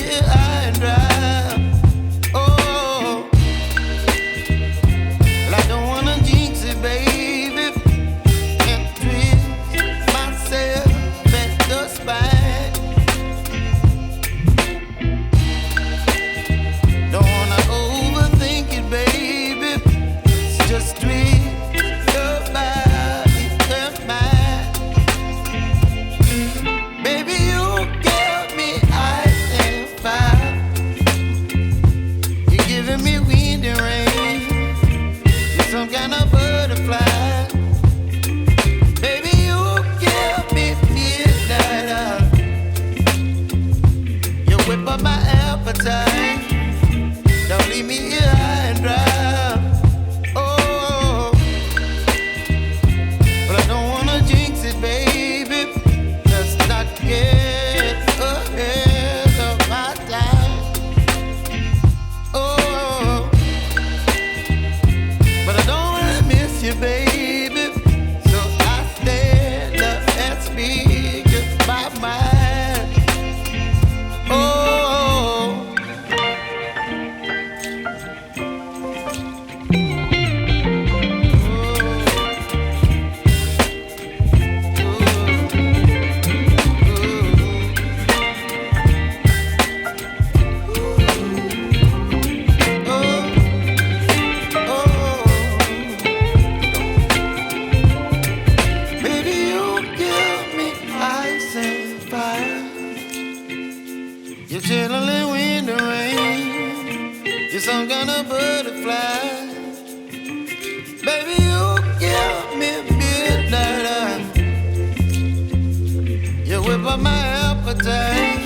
here high and dry. Oh, well, I don't wanna jinx it, baby, and twist myself at the spine. Don't wanna overthink it, baby. It's just twist your body and mine. Baby, you give me ice and fire. You're giving me wind and rain. You're some kind of butterfly. Baby, you give me midnight. You whip up my appetite. Don't leave me here high and dry. Oh, but I don't wanna jinx it, baby. Let's not get ahead of my time. Oh, but I don't wanna miss you, baby. So I stand up and speak my mind. Oh. Baby, you give me ice and fire. You're chilling wind and rain. You're some kind of butterfly. Baby, you give me midnight. You whip up my appetite.